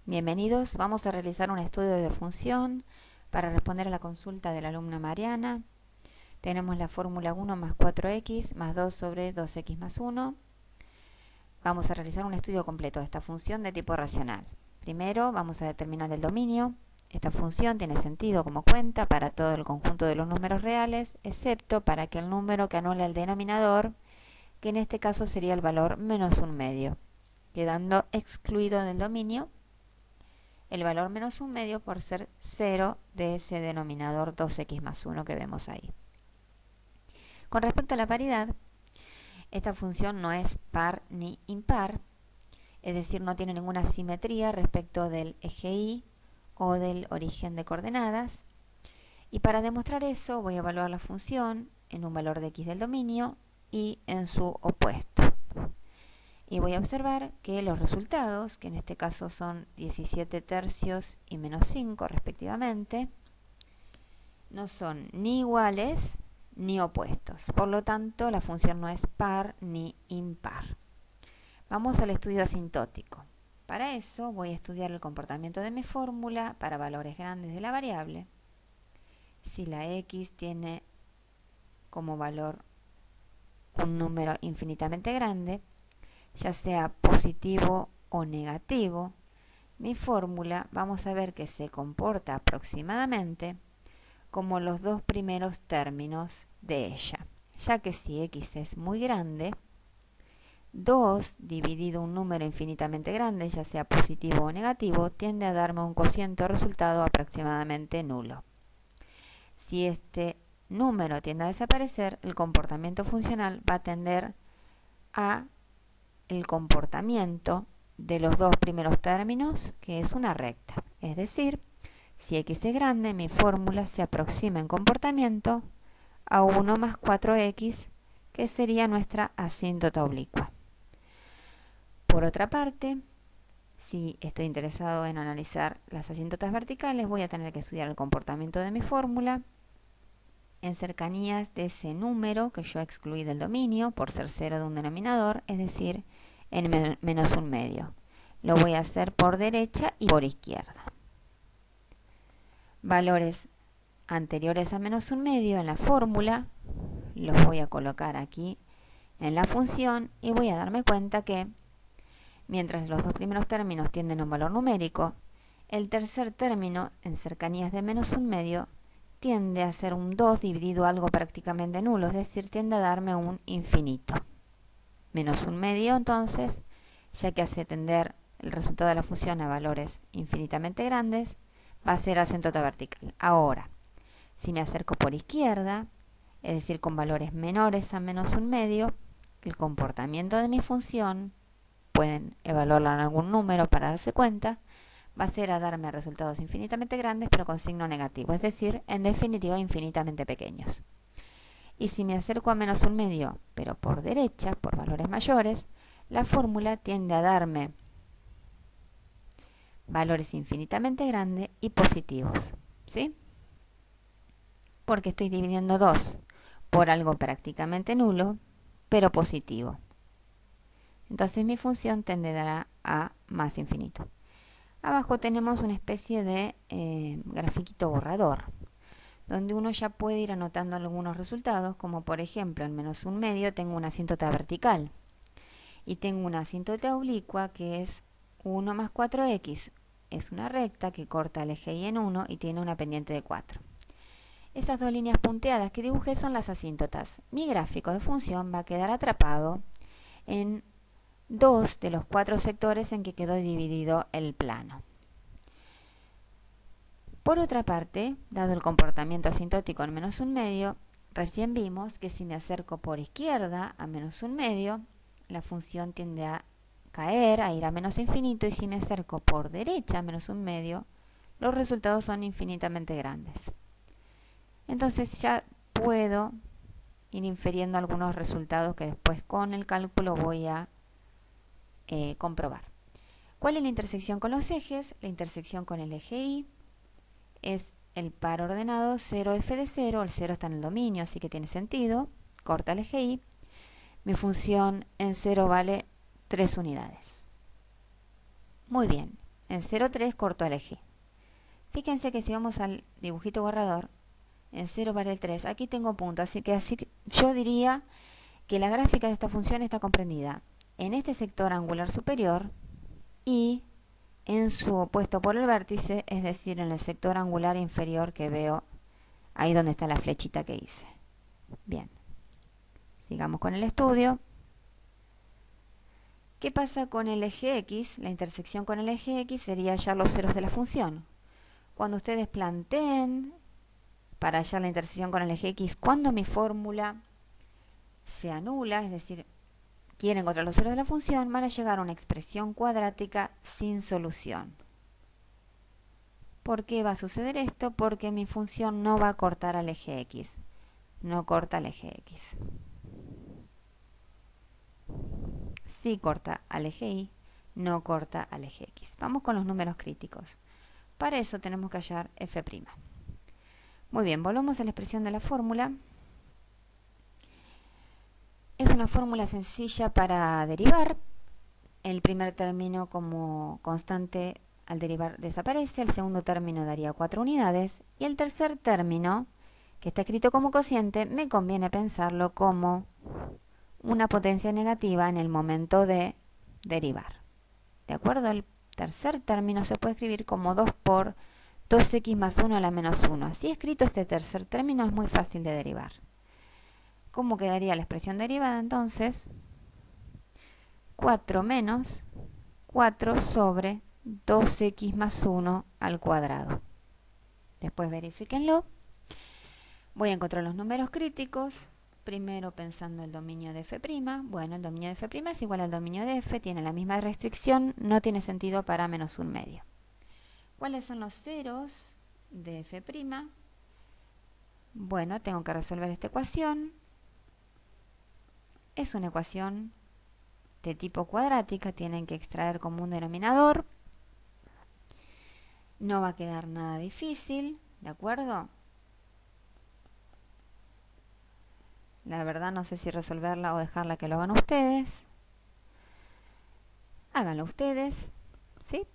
Bienvenidos, vamos a realizar un estudio de función para responder a la consulta de la alumna Mariana. Tenemos la fórmula 1 más 4x más 2 sobre 2x más 1. Vamos a realizar un estudio completo de esta función de tipo racional. Primero vamos a determinar el dominio. Esta función tiene sentido como cuenta para todo el conjunto de los números reales, excepto para aquel número que anula el denominador, que en este caso sería el valor menos un medio, quedando excluido del dominio el valor menos un medio por ser 0 de ese denominador 2x más 1 que vemos ahí. Con respecto a la paridad, esta función no es par ni impar, es decir, no tiene ninguna simetría respecto del eje y o del origen de coordenadas. Y para demostrar eso voy a evaluar la función en un valor de x del dominio y en su opuesto. Y voy a observar que los resultados, que en este caso son 17 tercios y menos 5 respectivamente, no son ni iguales ni opuestos. Por lo tanto, la función no es par ni impar. Vamos al estudio asintótico. Para eso voy a estudiar el comportamiento de mi fórmula para valores grandes de la variable. Si la x tiene como valor un número infinitamente grande, ya sea positivo o negativo, mi fórmula vamos a ver que se comporta aproximadamente como los dos primeros términos de ella, ya que si x es muy grande, 2 dividido un número infinitamente grande, ya sea positivo o negativo, tiende a darme un cociente o resultado aproximadamente nulo. Si este número tiende a desaparecer, el comportamiento funcional va a tender a el comportamiento de los dos primeros términos, que es una recta. Es decir, si x es grande, mi fórmula se aproxima en comportamiento a 1 más 4x, que sería nuestra asíntota oblicua. Por otra parte, si estoy interesado en analizar las asíntotas verticales, voy a tener que estudiar el comportamiento de mi fórmula en cercanías de ese número que yo excluí del dominio por ser 0 de un denominador, es decir, en menos un medio. Lo voy a hacer por derecha y por izquierda. Valores anteriores a menos un medio en la fórmula los voy a colocar aquí en la función y voy a darme cuenta que mientras los dos primeros términos tienden a un valor numérico, el tercer término en cercanías de menos un medio tiende a ser un 2 dividido algo prácticamente nulo, es decir, tiende a darme un infinito. Menos un medio, entonces, ya que hace tender el resultado de la función a valores infinitamente grandes, va a ser asíntota vertical. Ahora, si me acerco por izquierda, es decir, con valores menores a menos un medio, el comportamiento de mi función, pueden evaluarla en algún número para darse cuenta, va a ser a darme resultados infinitamente grandes pero con signo negativo, es decir, en definitiva infinitamente pequeños. Y si me acerco a menos un medio, pero por derecha, por valores mayores, la fórmula tiende a darme valores infinitamente grandes y positivos, ¿sí? Porque estoy dividiendo 2 por algo prácticamente nulo, pero positivo. Entonces mi función tenderá a más infinito. Abajo tenemos una especie de grafiquito borrador, donde uno ya puede ir anotando algunos resultados, como por ejemplo en menos un medio tengo una asíntota vertical y tengo una asíntota oblicua que es 1 más 4x. Es una recta que corta el eje y en 1 y tiene una pendiente de 4. Esas dos líneas punteadas que dibujé son las asíntotas. Mi gráfico de función va a quedar atrapado en 2 de los 4 sectores en que quedó dividido el plano. Por otra parte, dado el comportamiento asintótico en menos un medio, recién vimos que si me acerco por izquierda a menos un medio, la función tiende a caer, a ir a menos infinito, y si me acerco por derecha a menos un medio, los resultados son infinitamente grandes. Entonces ya puedo ir infiriendo algunos resultados que después con el cálculo voy a comprobar. ¿Cuál es la intersección con los ejes? La intersección con el eje y es el par ordenado 0f de 0, el 0 está en el dominio, así que tiene sentido, corta el eje y, mi función en 0 vale 3 unidades. Muy bien, en 0,3 corto al eje. Fíjense que si vamos al dibujito borrador, en 0 vale el 3. Aquí tengo punto, así que yo diría que la gráfica de esta función está comprendida en este sector angular superior y en su opuesto por el vértice, es decir, en el sector angular inferior que veo ahí donde está la flechita que hice. Bien, sigamos con el estudio. ¿Qué pasa con el eje X? La intersección con el eje X sería hallar los ceros de la función. Cuando ustedes planteen para hallar la intersección con el eje X, cuando mi fórmula se anula, es decir, quieren encontrar los ceros de la función, van a llegar a una expresión cuadrática sin solución. ¿Por qué va a suceder esto? Porque mi función no va a cortar al eje X. No corta al eje X. Sí corta al eje Y, no corta al eje X. Vamos con los números críticos. Para eso tenemos que hallar f'. Muy bien, volvamos a la expresión de la fórmula. Es una fórmula sencilla para derivar. El primer término como constante al derivar desaparece, el segundo término daría 4 unidades y el tercer término, que está escrito como cociente, me conviene pensarlo como una potencia negativa en el momento de derivar. ¿De acuerdo? El tercer término se puede escribir como 2 por 2x más 1 a la menos 1. Así escrito este tercer término es muy fácil de derivar. ¿Cómo quedaría la expresión derivada entonces? 4 menos 4 sobre 2x más 1 al cuadrado. Después verifíquenlo. Voy a encontrar los números críticos. Primero pensando el dominio de f'. Bueno, el dominio de f' es igual al dominio de f, tiene la misma restricción, no tiene sentido para menos un medio. ¿Cuáles son los ceros de f'? Bueno, tengo que resolver esta ecuación. Es una ecuación de tipo cuadrática, tienen que extraer como un denominador. No va a quedar nada difícil, ¿de acuerdo? La verdad no sé si resolverla o dejarla que lo hagan ustedes. Háganlo ustedes, ¿sí?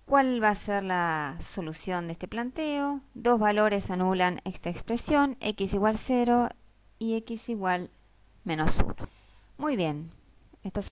¿Cuál va a ser la solución de este planteo? Dos valores anulan esta expresión, x igual 0 y x igual menos 1. Muy bien, esto